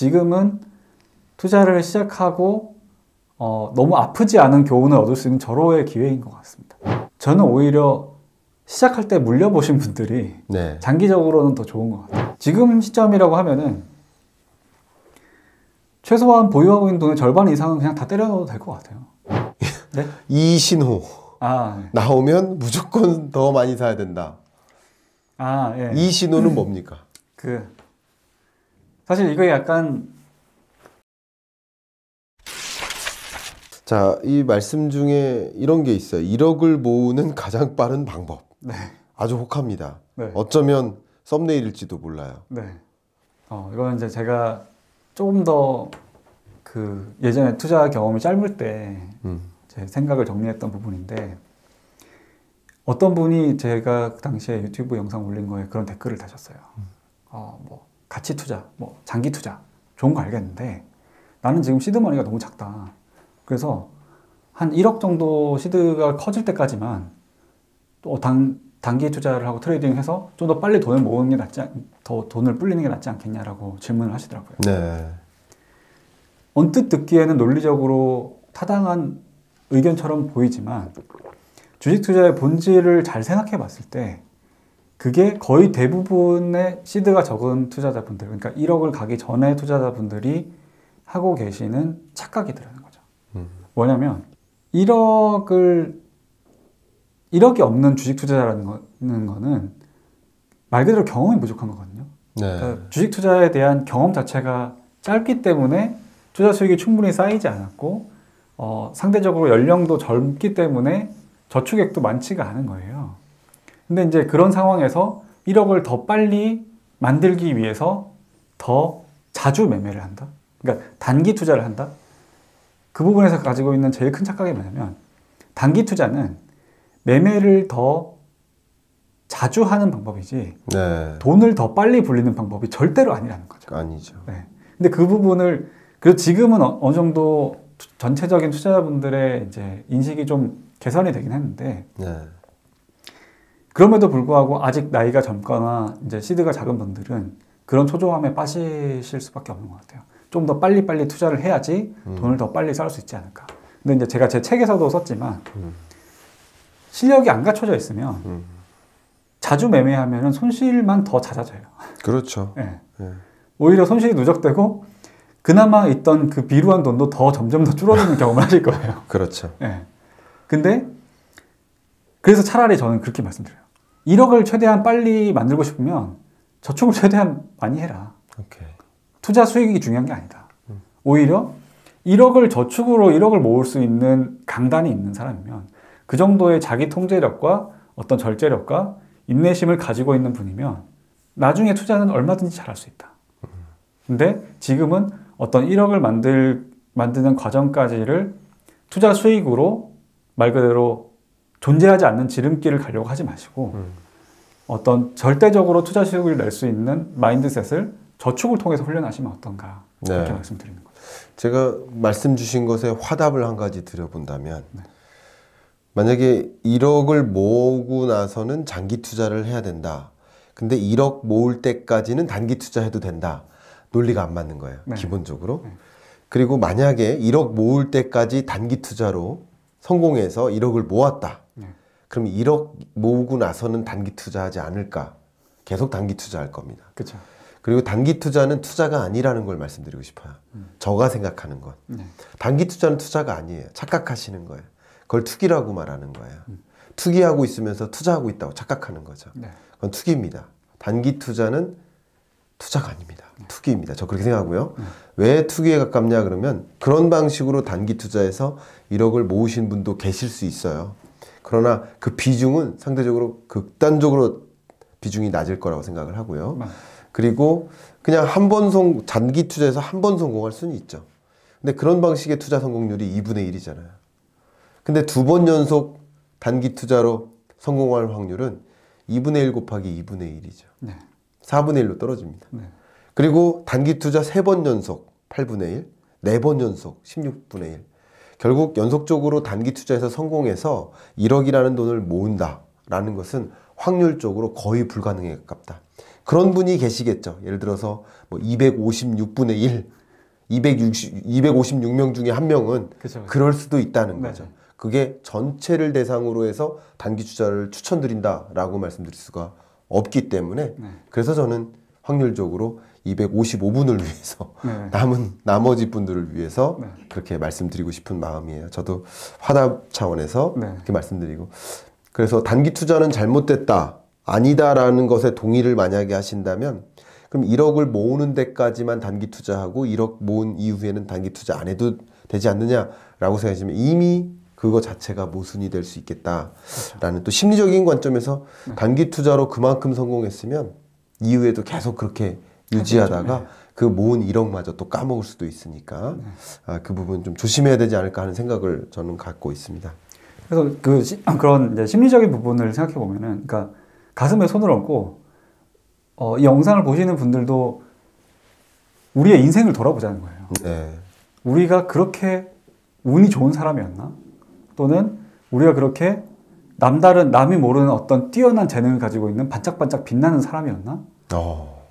지금은 투자를 시작하고 너무 아프지 않은 교훈을 얻을 수 있는 절호의 기회인 것 같습니다. 저는 오히려 시작할 때 물려보신 분들이 네. 장기적으로는 더 좋은 것 같아요. 지금 시점이라고 하면은 최소한 보유하고 있는 돈의 절반 이상은 그냥 다 때려 넣어도 될 것 같아요. 네? 이신호 네. 나오면 무조건 더 많이 사야 된다. 예. 이신호는 뭡니까? 사실 이거 약간 자, 이 말씀 중에 이런 게 있어요. 1억을 모으는 가장 빠른 방법. 네. 아주 혹합니다. 네. 어쩌면 썸네일일지도 몰라요. 네. 이건 이제 제가 조금 더 예전에 투자 경험이 짧을 때 제 생각을 정리했던 부분인데, 어떤 분이 제가 그 당시에 유튜브 영상 올린 거에 그런 댓글을 다셨어요. 뭐 가치 투자, 뭐 장기 투자 좋은 거 알겠는데 나는 지금 시드머니가 너무 작다. 그래서 한 1억 정도 시드가 커질 때까지만 또 단기 투자를 하고 트레이딩해서 좀 더 빨리 돈을 모으는 게 더 돈을 불리는 게 낫지 않겠냐라고 질문을 하시더라고요. 네. 언뜻 듣기에는 논리적으로 타당한 의견처럼 보이지만 주식 투자의 본질을 잘 생각해 봤을 때 그게 거의 대부분의 시드가 적은 투자자분들, 그러니까 1억을 가기 전에 투자자분들이 하고 계시는 착각이더라는 거죠. 뭐냐면 1억이 없는 주식 투자자라는 거는 말 그대로 경험이 부족한 거거든요. 네. 그러니까 주식 투자에 대한 경험 자체가 짧기 때문에 투자 수익이 충분히 쌓이지 않았고 상대적으로 연령도 젊기 때문에 저축액도 많지가 않은 거예요. 근데 이제 그런 상황에서 1억을 더 빨리 만들기 위해서 더 자주 매매를 한다. 그러니까 단기 투자를 한다. 그 부분에서 가지고 있는 제일 큰 착각이 뭐냐면 단기 투자는 매매를 더 자주 하는 방법이지 네. 돈을 더 빨리 불리는 방법이 절대로 아니라는 거죠. 아니죠. 네. 근데 그 부분을 그래서 지금은 어느 정도 전체적인 투자자분들의 이제 인식이 좀 개선이 되긴 했는데 네. 그럼에도 불구하고 아직 나이가 젊거나 이제 시드가 작은 분들은 그런 초조함에 빠지실 수밖에 없는 것 같아요. 좀 더 빨리빨리 투자를 해야지 돈을 더 빨리 쌓을 수 있지 않을까. 근데 이제 제가 제 책에서도 썼지만 실력이 안 갖춰져 있으면 자주 매매하면 손실만 더 잦아져요. 그렇죠. 네. 네. 오히려 손실이 누적되고 그나마 있던 그 비루한 돈도 더 점점 더 줄어드는 경험을 하실 거예요. 그렇죠. 네. 근데 그래서 차라리 저는 그렇게 말씀드려요. 1억을 최대한 빨리 만들고 싶으면 저축을 최대한 많이 해라. 오케이. 투자 수익이 중요한 게 아니다. 오히려 1억을 저축으로 1억을 모을 수 있는 강단이 있는 사람이면 그 정도의 자기 통제력과 어떤 절제력과 인내심을 가지고 있는 분이면 나중에 투자는 얼마든지 잘할 수 있다. 근데 지금은 어떤 1억을 만드는 과정까지를 투자 수익으로 말 그대로 존재하지 않는 지름길을 가려고 하지 마시고 어떤 절대적으로 투자 수익을 낼 수 있는 마인드셋을 저축을 통해서 훈련하시면 어떤가 그렇게 네. 말씀드리는 거죠. 제가 말씀 주신 것에 화답을 한 가지 드려본다면 만약에 1억을 모으고 나서는 장기 투자를 해야 된다. 근데 1억 모을 때까지는 단기 투자해도 된다. 논리가 안 맞는 거예요. 네. 기본적으로. 그리고 만약에 1억 모을 때까지 단기 투자로 성공해서 1억을 모았다. 그럼 1억 모으고 나서는 단기 투자하지 않을까? 계속 단기 투자할 겁니다. 그렇죠. 그리고 단기 투자는 투자가 아니라는 걸 말씀드리고 싶어요. 저가 생각하는 건. 단기 투자는 투자가 아니에요. 착각하시는 거예요. 그걸 투기라고 말하는 거예요. 투기하고 있으면서 투자하고 있다고 착각하는 거죠. 그건 투기입니다. 단기 투자는 투자가 아닙니다. 투기입니다. 저 그렇게 생각하고요. 왜 투기에 가깝냐 그러면 그런 방식으로 단기 투자해서 1억을 모으신 분도 계실 수 있어요. 그러나 그 비중은 상대적으로 극단적으로 비중이 낮을 거라고 생각을 하고요. 그리고 그냥 단기 투자에서 한 번 성공할 수는 있죠. 근데 그런 방식의 투자 성공률이 2분의 1이잖아요. 근데 2번 연속 단기 투자로 성공할 확률은 2분의 1 곱하기 2분의 1이죠. 4분의 1로 떨어집니다. 그리고 단기 투자 3번 연속 8분의 1, 4번 연속 16분의 1. 결국 연속적으로 단기 투자에서 성공해서 1억이라는 돈을 모은다라는 것은 확률적으로 거의 불가능에 가깝다. 그런 분이 계시겠죠. 예를 들어서 뭐 256분의 1, 256명 중에 한 명은 그쵸. 그럴 수도 있다는 네. 거죠. 그게 전체를 대상으로 해서 단기 투자를 추천드린다라고 말씀드릴 수가 없기 때문에 네. 그래서 저는 확률적으로 255분을 위해서 네. 나머지 분들을 위해서 네. 그렇게 말씀드리고 싶은 마음이에요. 저도 화답 차원에서 네. 이렇게 말씀드리고 그래서 단기 투자는 잘못됐다 아니다라는 것에 동의를 만약에 하신다면 그럼 1억을 모으는 데까지만 단기 투자하고 1억 모은 이후에는 단기 투자 안 해도 되지 않느냐라고 생각하시면 이미 그거 자체가 모순이 될 수 있겠다라는 그렇죠. 또 심리적인 관점에서 네. 단기 투자로 그만큼 성공했으면 이후에도 계속 그렇게 유지하다가 네. 그 모은 1억마저 또 까먹을 수도 있으니까 네. 그 부분 좀 조심해야 되지 않을까 하는 생각을 저는 갖고 있습니다. 그래서 그런 이제 심리적인 부분을 생각해 보면은, 그러니까 가슴에 손을 얹고 이 영상을 보시는 분들도 우리의 인생을 돌아보자는 거예요. 네. 우리가 그렇게 운이 좋은 사람이었나? 또는 우리가 그렇게 남이 모르는 어떤 뛰어난 재능을 가지고 있는 반짝반짝 빛나는 사람이었나?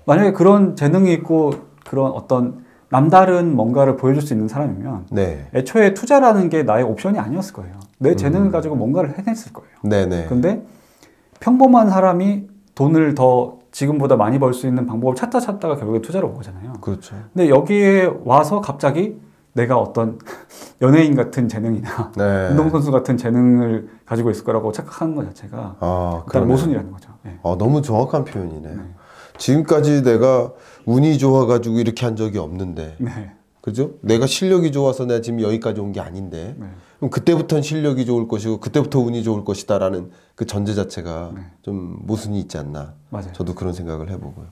만약에 그런 재능이 있고 그런 어떤 남다른 뭔가를 보여줄 수 있는 사람이면 네. 애초에 투자라는 게 나의 옵션이 아니었을 거예요. 내 재능을 가지고 뭔가를 해냈을 거예요. 네네. 근데 평범한 사람이 돈을 더 지금보다 많이 벌 수 있는 방법을 찾다가 결국에 투자로 온 거잖아요. 그렇죠. 근데 여기에 와서 갑자기 내가 어떤 연예인 같은 재능이나 네. 운동선수 같은 재능을 가지고 있을 거라고 착각하는 것 자체가 일단 모순이라는 거죠. 네. 너무 정확한 표현이네요. 네. 지금까지 내가 운이 좋아가지고 이렇게 한 적이 없는데 네. 그죠? 내가 실력이 좋아서 내가 지금 여기까지 온 게 아닌데 네. 그럼 그때부터는 실력이 좋을 것이고 그때부터 운이 좋을 것이다 라는 그 전제 자체가 네. 좀 모순이 있지 않나. 맞아요. 저도 그런 생각을 해보고요.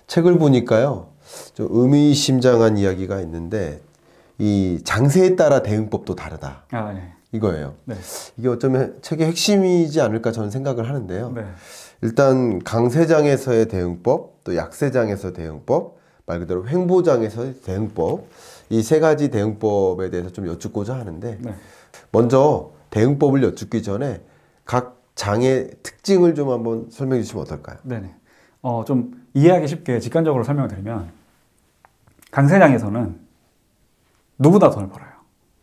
책을 보니까요 좀 의미심장한 이야기가 있는데 이 장세에 따라 대응법도 다르다. 네. 이거예요. 네. 이게 어쩌면 책의 핵심이지 않을까 저는 생각을 하는데요. 네. 일단 강세장에서의 대응법, 또 약세장에서 대응법, 말 그대로 횡보장에서의 대응법, 이 세 가지 대응법에 대해서 좀 여쭙고자 하는데 네. 먼저 대응법을 여쭙기 전에 각 장의 특징을 좀 한번 설명해 주시면 어떨까요? 네네. 좀 이해하기 쉽게 직관적으로 설명을 드리면 강세장에서는 누구나 돈을 벌어요.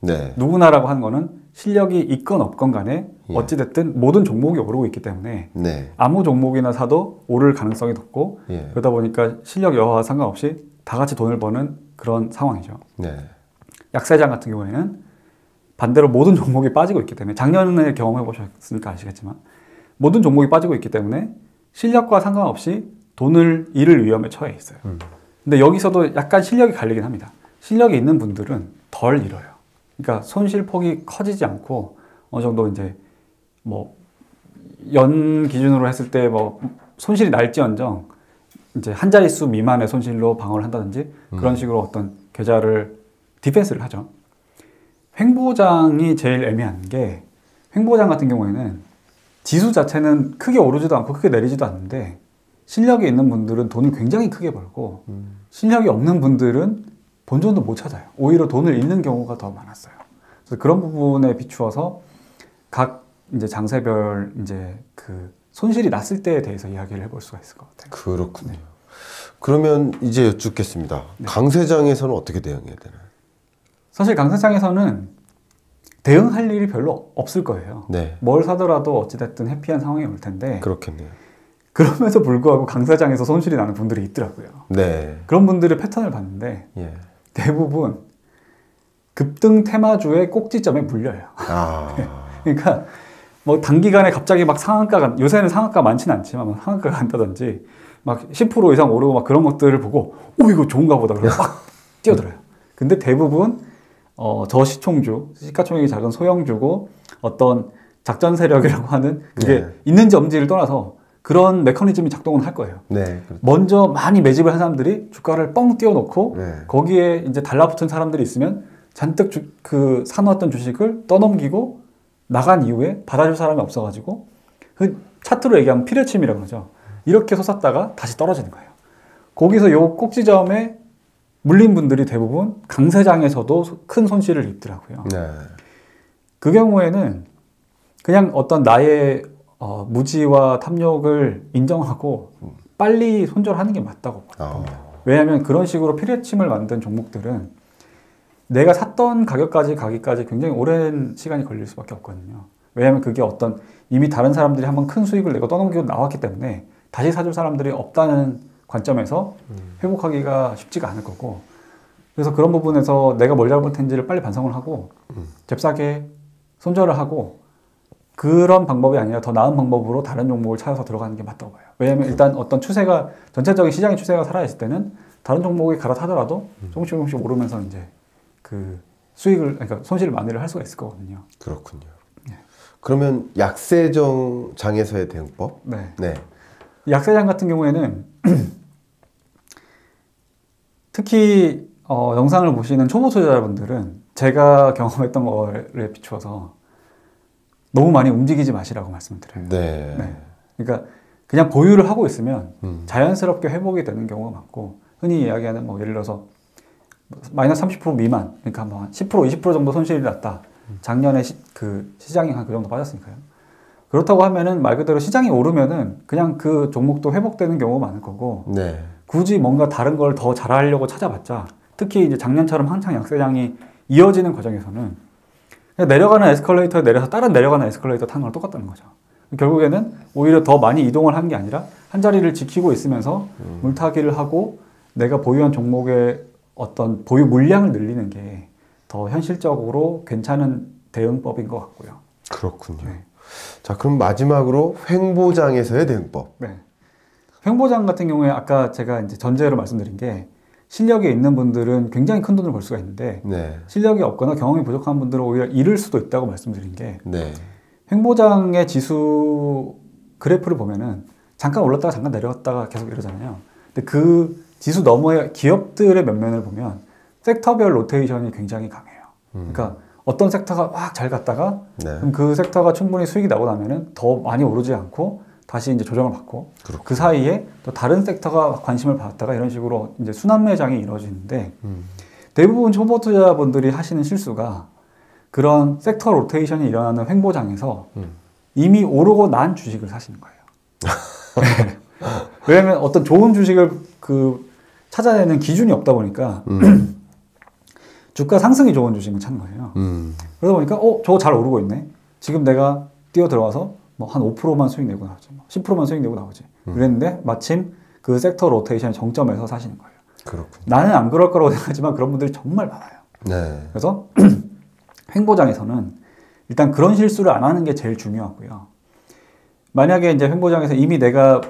네. 누구나라고 하는 거는 실력이 있건 없건 간에 어찌됐든 모든 종목이 오르고 있기 때문에 네. 아무 종목이나 사도 오를 가능성이 높고 그러다 보니까 실력 여하와 상관없이 다 같이 돈을 버는 그런 상황이죠. 네. 약세장 같은 경우에는 반대로 모든 종목이 빠지고 있기 때문에 작년에 경험해 보셨으니까 아시겠지만 모든 종목이 빠지고 있기 때문에 실력과 상관없이 돈을 잃을 위험에 처해 있어요. 근데 여기서도 약간 실력이 갈리긴 합니다. 실력이 있는 분들은 덜 잃어요. 그러니까 손실 폭이 커지지 않고 어느 정도 이제 뭐 연 기준으로 했을 때 뭐 손실이 날지언정 이제 한 자릿수 미만의 손실로 방어를 한다든지 그런 식으로 어떤 계좌를 디펜스를 하죠. 횡보장이 제일 애매한 게 횡보장 같은 경우에는 지수 자체는 크게 오르지도 않고 크게 내리지도 않는데 실력이 있는 분들은 돈을 굉장히 크게 벌고 실력이 없는 분들은 본전도 못 찾아요. 오히려 돈을 잃는 경우가 더 많았어요. 그래서 그런 부분에 비추어서 각 이제 장세별 이제 그 손실이 났을 때에 대해서 이야기를 해볼 수가 있을 것 같아요. 그렇군요. 네. 그러면 이제 여쭙겠습니다. 네. 강세장에서는 어떻게 대응해야 되나요? 사실 강세장에서는 대응할 일이 별로 없을 거예요. 네. 뭘 사더라도 어찌됐든 해피한 상황이 올 텐데. 그렇겠네요. 그럼에도 불구하고 강세장에서 손실이 나는 분들이 있더라고요. 네. 그런 분들의 패턴을 봤는데 대부분 급등 테마주의 꼭지점에 물려요. 그러니까 뭐 단기간에 갑자기 막 상한가가 요새는 상한가 많지는 않지만 막 상한가가 간다든지 막 10% 이상 오르고 막 그런 것들을 보고 이거 좋은가 보다 그러고 막 뛰어들어요. 근데 대부분 저시총주, 시가총액이 작은 소형주고 어떤 작전 세력이라고 하는 그게 있는지 없는지를 떠나서 그런 메커니즘이 작동은 할 거예요. 네, 그렇죠. 먼저 많이 매집을 한 사람들이 주가를 뻥 띄워놓고 거기에 이제 달라붙은 사람들이 있으면 잔뜩 사놓았던 주식을 떠넘기고 나간 이후에 받아줄 사람이 없어가지고 그 차트로 얘기하면 피레침이라고 그러죠. 이렇게 솟았다가 다시 떨어지는 거예요. 거기서 요 꼭지점에 물린 분들이 대부분 강세장에서도 큰 손실을 입더라고요. 네. 그 경우에는 그냥 어떤 나의 무지와 탐욕을 인정하고 빨리 손절하는 게 맞다고 봅니다. 왜냐하면 그런 식으로 피뢰침을 만든 종목들은 내가 샀던 가격까지 가기까지 굉장히 오랜 시간이 걸릴 수밖에 없거든요. 왜냐하면 그게 어떤 이미 다른 사람들이 한번 큰 수익을 내고 떠넘기고 나왔기 때문에 다시 사줄 사람들이 없다는 관점에서 회복하기가 쉽지가 않을 거고, 그래서 그런 부분에서 내가 뭘 잘못했는지를 빨리 반성을 하고 잽싸게 손절을 하고, 그런 방법이 아니라 더 나은 방법으로 다른 종목을 찾아서 들어가는 게 맞다고 봐요. 왜냐하면 일단 어떤 추세가, 전체적인 시장의 추세가 살아있을 때는 다른 종목이 갈아타더라도 조금씩 오르면서 이제 그 수익을, 그러니까 손실을 만회를 할 수가 있을 거거든요. 그렇군요. 네. 그러면 약세장에서의 대응법? 네. 네. 약세장 같은 경우에는 특히 영상을 보시는 초보 투자자분들은 제가 경험했던 거에 비추어서 너무 많이 움직이지 마시라고 말씀을 드려요. 네. 네. 그러니까 그냥 보유를 하고 있으면 자연스럽게 회복이 되는 경우가 많고, 흔히 이야기하는 뭐 예를 들어서 마이너스 30% 미만, 그러니까 뭐 10%, 20% 정도 손실이 났다. 작년에 그 시장이 한 그 정도 빠졌으니까요. 그렇다고 하면은 말 그대로 시장이 오르면은 그냥 그 종목도 회복되는 경우가 많을 거고, 네. 굳이 뭔가 다른 걸 더 잘하려고 찾아봤자, 특히 이제 작년처럼 한창 약세장이 이어지는 과정에서는 그냥 내려가는 에스컬레이터에 내려서 다른 내려가는 에스컬레이터 타는 거랑 똑같다는 거죠. 결국에는 오히려 더 많이 이동을 한 게 아니라 한 자리를 지키고 있으면서 물타기를 하고 내가 보유한 종목의 어떤 보유 물량을 늘리는 게 더 현실적으로 괜찮은 대응법인 것 같고요. 그렇군요. 네. 자, 그럼 마지막으로 횡보장에서의 대응법. 네. 횡보장 같은 경우에 아까 제가 이제 전제로 말씀드린 게, 실력이 있는 분들은 굉장히 큰 돈을 벌 수가 있는데 네. 실력이 없거나 경험이 부족한 분들은 오히려 잃을 수도 있다고 말씀드린 게, 네. 횡보장의 지수 그래프를 보면은 잠깐 올랐다가 잠깐 내려갔다가 계속 이러잖아요. 근데 그 지수 너머의 기업들의 면면을 보면 섹터별 로테이션이 굉장히 강해요. 그러니까 어떤 섹터가 막 잘 갔다가 네. 그럼 그 섹터가 충분히 수익이 나고 나면은 더 많이 오르지 않고 다시 이제 조정을 받고, 그렇구나. 그 사이에 또 다른 섹터가 관심을 받았다가 이런 식으로 이제 순환매장이 이루어지는데, 대부분 초보 투자자분들이 하시는 실수가 그런 섹터 로테이션이 일어나는 횡보장에서 이미 오르고 난 주식을 사시는 거예요. 왜냐하면 어떤 좋은 주식을 찾아내는 기준이 없다 보니까 주가 상승이 좋은 주식을 찾는 거예요. 그러다 보니까 저거 잘 오르고 있네. 지금 내가 뛰어 들어와서 뭐 한 5%만 수익 내고 나오지, 10%만 수익 내고 나오지. 그랬는데 마침 그 섹터 로테이션 정점에서 사시는 거예요. 그렇군요. 나는 안 그럴 거라고 생각하지만 그런 분들이 정말 많아요. 네. 그래서 횡보장에서는 일단 그런 실수를 안 하는 게 제일 중요하고요. 만약에 이제 횡보장에서 이미 내가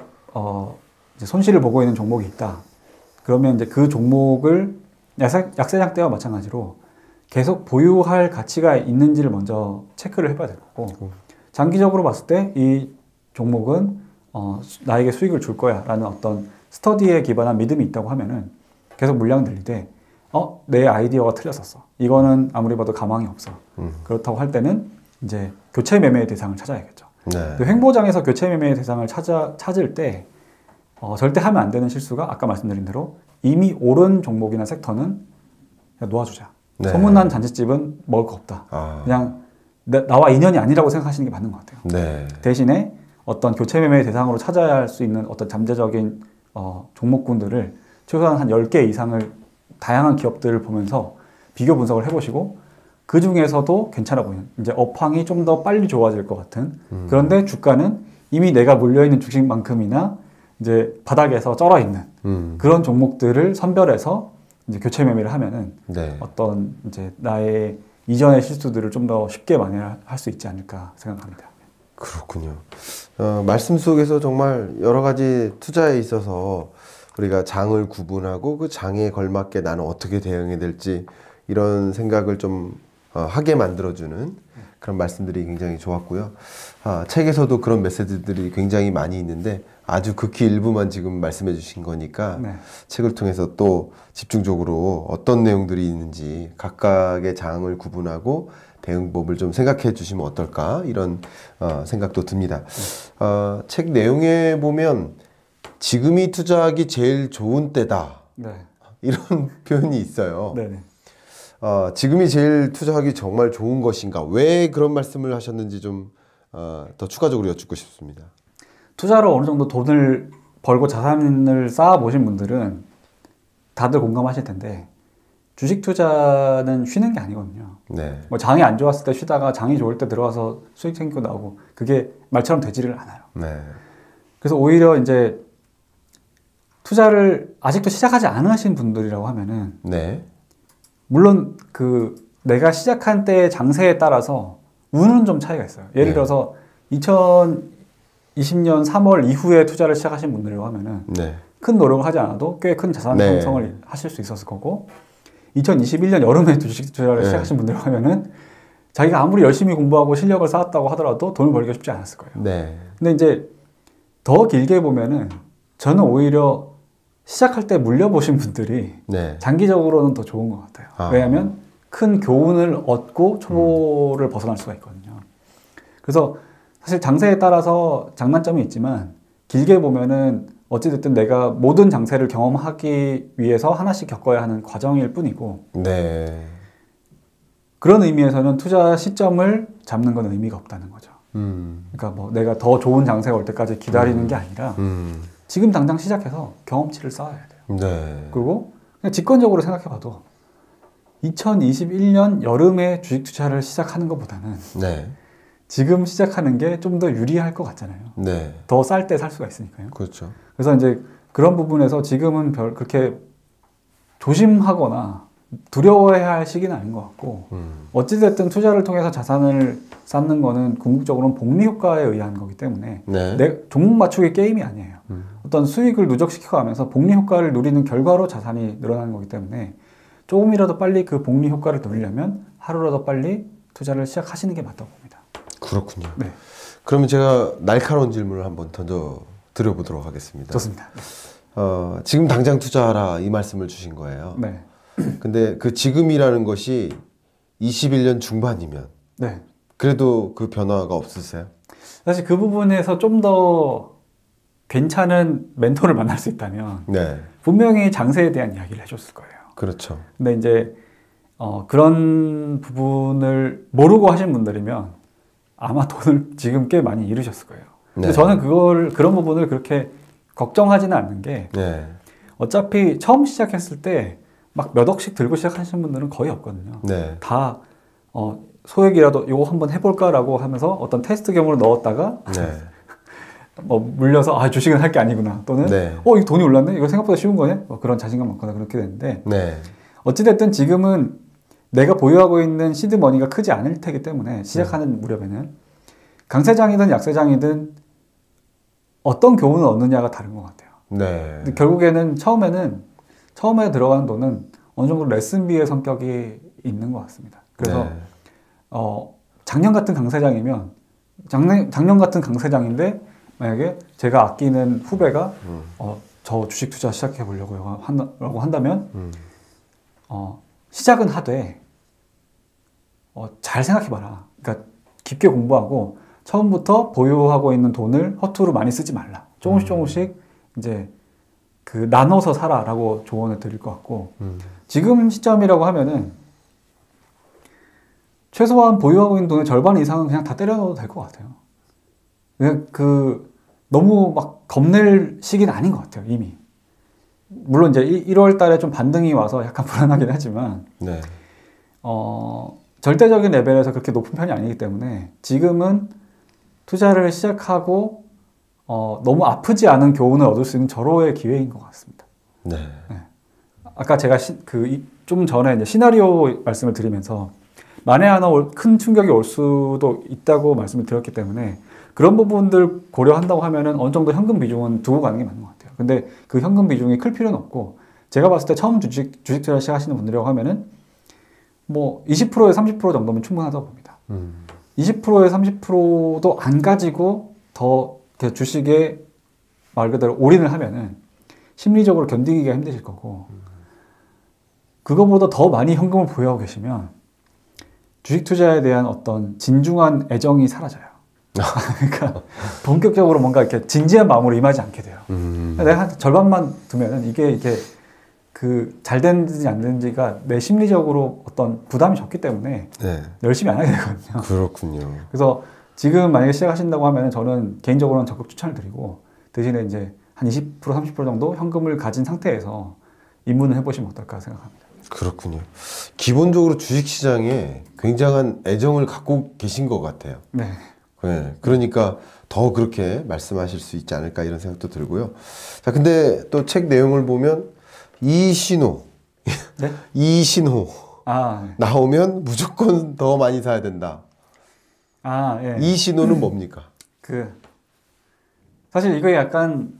이제 손실을 보고 있는 종목이 있다. 그러면 이제 그 종목을 약세장 때와 마찬가지로 계속 보유할 가치가 있는지를 먼저 체크를 해봐야 될 거고, 장기적으로 봤을 때 이 종목은 나에게 수익을 줄 거야 라는 어떤 스터디에 기반한 믿음이 있다고 하면은 계속 물량 늘리되, 내 아이디어가 틀렸었어, 이거는 아무리 봐도 가망이 없어, 그렇다고 할 때는 이제 교체 매매의 대상을 찾아야겠죠. 네. 횡보장에서 교체 매매의 대상을 찾을 때 절대 하면 안 되는 실수가, 아까 말씀드린 대로 이미 오른 종목이나 섹터는 그냥 놓아주자. 네. 소문난 잔치집은 먹을 거 없다. 그냥 나와 인연이 아니라고 생각하시는 게 맞는 것 같아요. 네. 대신에 어떤 교체 매매의 대상으로 찾아야 할 수 있는 어떤 잠재적인 종목군들을 최소한 한 10개 이상을 다양한 기업들을 보면서 비교 분석을 해보시고, 그 중에서도 괜찮아 보이는, 이제 업황이 좀 더 빨리 좋아질 것 같은, 그런데 주가는 이미 내가 물려있는 주식만큼이나 이제 바닥에서 쩔어 있는 그런 종목들을 선별해서 이제 교체 매매를 하면은 네. 어떤 이제 나의 이전의 실수들을 좀 더 쉽게 만회할 수 있지 않을까 생각합니다. 그렇군요. 말씀 속에서 정말 여러 가지 투자에 있어서 우리가 장을 구분하고 그 장에 걸맞게 나는 어떻게 대응해야 될지 이런 생각을 좀 하게 만들어주는 그런 말씀들이 굉장히 좋았고요. 책에서도 그런 메시지들이 굉장히 많이 있는데 아주 극히 일부만 지금 말씀해 주신 거니까 네. 책을 통해서 또 집중적으로 어떤 내용들이 있는지 각각의 장을 구분하고 대응법을 좀 생각해 주시면 어떨까, 이런 생각도 듭니다. 책 내용에 보면 지금이 투자하기 제일 좋은 때다, 네. 이런 표현이 있어요. 네네. 지금이 제일 투자하기 정말 좋은 것인가, 왜 그런 말씀을 하셨는지 좀 더 추가적으로 여쭙고 싶습니다. 투자로 어느 정도 돈을 벌고 자산을 쌓아보신 분들은 다들 공감하실 텐데 주식 투자는 쉬는 게 아니거든요. 네. 뭐 장이 안 좋았을 때 쉬다가 장이 좋을 때 들어가서 수익 챙기고 나오고 그게 말처럼 되지를 않아요. 네. 그래서 오히려 이제 투자를 아직도 시작하지 않으신 분들이라고 하면은 네. 물론 그 내가 시작한 때의 장세에 따라서 운은 좀 차이가 있어요. 예를 네. 들어서 2020년 3월 이후에 투자를 시작하신 분들이라고 하면은 네. 큰 노력을 하지 않아도 꽤 큰 자산 네. 형성을 하실 수 있었을 거고 2021년 여름에 주식 투자를 네. 시작하신 분들이라고 하면은 자기가 아무리 열심히 공부하고 실력을 쌓았다고 하더라도 돈을 벌기가 쉽지 않았을 거예요. 네. 근데 이제 더 길게 보면은 저는 오히려 시작할 때 물려보신 분들이 네. 장기적으로는 더 좋은 것 같아요. 아. 왜냐하면 큰 교훈을 얻고 초보를 벗어날 수가 있거든요. 그래서 사실 장세에 따라서 장단점이 있지만 길게 보면은 어찌됐든 내가 모든 장세를 경험하기 위해서 하나씩 겪어야 하는 과정일 뿐이고 네. 그런 의미에서는 투자 시점을 잡는 건 의미가 없다는 거죠. 그러니까 뭐 내가 더 좋은 장세가 올 때까지 기다리는 게 아니라 지금 당장 시작해서 경험치를 쌓아야 돼요. 네. 그리고 그냥 직관적으로 생각해봐도 2021년 여름에 주식 투자를 시작하는 것보다는 네. 지금 시작하는 게 좀 더 유리할 것 같잖아요. 네. 더 쌀 때 살 수가 있으니까요. 그렇죠. 그래서 이제 그런 부분에서 지금은 그렇게 조심하거나 두려워해야 할 시기는 아닌 것 같고 어찌됐든 투자를 통해서 자산을 쌓는 거는 궁극적으로는 복리 효과에 의한 거기 때문에 네. 내 종목 맞추기 게임이 아니에요. 어떤 수익을 누적시켜 가면서 복리 효과를 누리는 결과로 자산이 늘어나는 거기 때문에 조금이라도 빨리 그 복리 효과를 누리려면 하루라도 빨리 투자를 시작하시는 게 맞다고 봅니다. 그렇군요. 네. 그러면 제가 날카로운 질문을 한번 던져 드려보도록 하겠습니다. 좋습니다. 지금 당장 투자하라 이 말씀을 주신 거예요. 네. 근데 그 지금이라는 것이 21년 중반이면 네. 그래도 그 변화가 없으세요? 사실 그 부분에서 좀 더 괜찮은 멘토를 만날 수 있다면 네. 분명히 장세에 대한 이야기를 해줬을 거예요. 그렇죠. 근데 이제 그런 부분을 모르고 하신 분들이면 아마 돈을 지금 꽤 많이 잃으셨을 거예요. 근데 네. 저는 그런 부분을 그렇게 걱정하지는 않는 게 네. 어차피 처음 시작했을 때 막 몇 억씩 들고 시작하시는 분들은 거의 없거든요. 네. 다 소액이라도 이거 한번 해볼까라고 하면서 어떤 테스트 겸으로 넣었다가 네. 물려서 주식은 할 게 아니구나 또는 네. 이거 돈이 올랐네 이거 생각보다 쉬운 거네 그런 자신감 많거나 그렇게 되는데 네. 어찌됐든 지금은 내가 보유하고 있는 시드머니가 크지 않을 테기 때문에 시작하는 무렵에는 강세장이든 약세장이든 어떤 교훈을 얻느냐가 다른 것 같아요. 네. 근데 결국에는 처음에 들어가는 돈은 어느 정도 레슨비의 성격이 있는 것 같습니다. 그래서 네. 작년 같은 강세장이면 작년 같은 강세장인데 만약에 제가 아끼는 후배가 저 주식 투자 시작해 보려고 한다면 시작은 하되 잘 생각해봐라. 그러니까 깊게 공부하고 처음부터 보유하고 있는 돈을 허투루 많이 쓰지 말라. 조금씩 이제 나눠서 살아라고 조언을 드릴 것 같고 지금 시점이라고 하면은 최소한 보유하고 있는 돈의 절반 이상은 그냥 다 때려 넣어도 될 것 같아요. 그냥 너무 막 겁낼 시기는 아닌 것 같아요, 이미. 물론 이제 1월 달에 좀 반등이 와서 약간 불안하긴 하지만, 네. 절대적인 레벨에서 그렇게 높은 편이 아니기 때문에 지금은 투자를 시작하고, 너무 아프지 않은 교훈을 얻을 수 있는 절호의 기회인 것 같습니다. 네. 네. 아까 제가 좀 전에 이제 시나리오 말씀을 드리면서 만에 하나 큰 충격이 올 수도 있다고 말씀을 드렸기 때문에 그런 부분들 고려한다고 하면은 어느 정도 현금 비중은 두고 가는 게 맞는 것 같아요. 근데 그 현금 비중이 클 필요는 없고 제가 봤을 때 처음 주식 투자 시작하시는 분들이라고 하면은 뭐 20%에 30% 정도면 충분하다고 봅니다. 20%에 30%도 안 가지고 더 주식에 말 그대로 올인을 하면은 심리적으로 견디기가 힘드실 거고 그거보다 더 많이 현금을 보유하고 계시면 주식 투자에 대한 어떤 진중한 애정이 사라져요. 그러니까 본격적으로 뭔가 이렇게 진지한 마음으로 임하지 않게 돼요. 내가 한 절반만 두면은 이게 잘 되는지 안 되는지가 내 심리적으로 어떤 부담이 적기 때문에 네. 열심히 안 하게 되거든요. 그렇군요. 그래서 지금 만약에 시작하신다고 하면 저는 개인적으로는 적극 추천을 드리고 대신에 이제 한 20% 30% 정도 현금을 가진 상태에서 입문을 해보시면 어떨까 생각합니다. 그렇군요. 기본적으로 주식시장에 굉장한 애정을 갖고 계신 것 같아요. 네. 네, 그러니까 더 그렇게 말씀하실 수 있지 않을까 이런 생각도 들고요. 자, 근데 또 책 내용을 보면 이신호, 네? 이신호 네. 나오면 무조건 더 많이 사야 된다. 예. 이신호는 뭡니까? 사실 이거 약간